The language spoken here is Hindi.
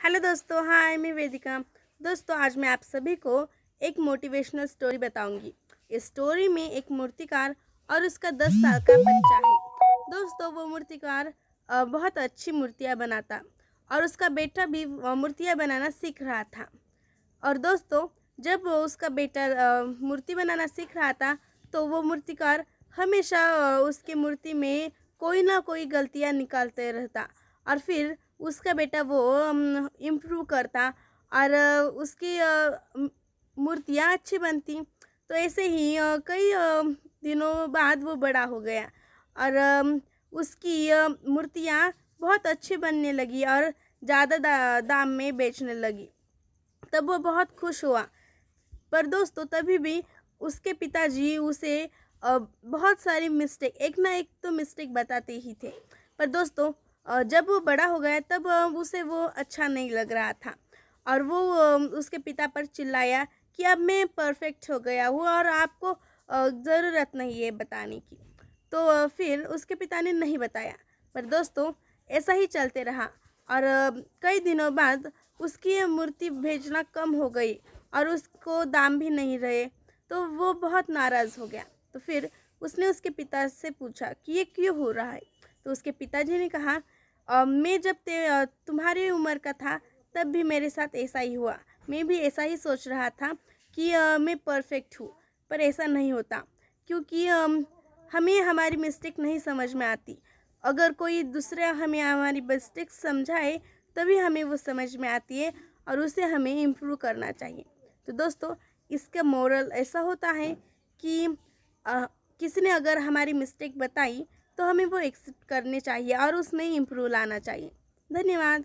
हेलो दोस्तों, हाय मैं वेदिका। दोस्तों आज मैं आप सभी को एक मोटिवेशनल स्टोरी बताऊंगी। इस स्टोरी में एक मूर्तिकार और उसका 10 साल का बच्चा है। दोस्तों वो मूर्तिकार बहुत अच्छी मूर्तियां बनाता और उसका बेटा भी मूर्तियां बनाना सीख रहा था। और दोस्तों जब वो उसका बेटा मूर्ति बनाना सीख रहा था तो वो मूर्तिकार हमेशा उसकी मूर्ति में कोई ना कोई गलतियां निकालते रहता और फिर उसका बेटा वो इम्प्रूव करता और उसकी मूर्तियाँ अच्छी बनती। तो ऐसे ही कई दिनों बाद वो बड़ा हो गया और उसकी मूर्तियाँ बहुत अच्छी बनने लगी और ज़्यादा दाम में बेचने लगी। तब वो बहुत खुश हुआ। पर दोस्तों तभी भी उसके पिताजी उसे बहुत सारी मिस्टेक एक ना एक तो मिस्टेक बताते ही थे। पर दोस्तों जब वो बड़ा हो गया तब उसे वो अच्छा नहीं लग रहा था और वो उसके पिता पर चिल्लाया कि अब मैं परफेक्ट हो गया हूँ और आपको ज़रूरत नहीं है बताने की। तो फिर उसके पिता ने नहीं बताया। पर दोस्तों ऐसा ही चलते रहा और कई दिनों बाद उसकी मूर्ति भेजना कम हो गई और उसको दाम भी नहीं रहे। तो वो बहुत नाराज़ हो गया। तो फिर उसने उसके पिता से पूछा कि ये क्यों हो रहा है। तो उसके पिताजी ने कहा मैं जब तुम्हारी उम्र का था तब भी मेरे साथ ऐसा ही हुआ। मैं भी ऐसा ही सोच रहा था कि मैं परफेक्ट हूँ। पर ऐसा नहीं होता क्योंकि हमें हमारी मिस्टेक नहीं समझ में आती। अगर कोई दूसरा हमें हमारी मिस्टेक समझाए तभी हमें वो समझ में आती है और उसे हमें इम्प्रूव करना चाहिए। तो दोस्तों इसका मोरल ऐसा होता है कि अ, किसी ने अगर हमारी मिस्टेक बताई तो हमें वो एक्सेप्ट करनी चाहिए और उसमें इम्प्रूव लाना चाहिए। धन्यवाद।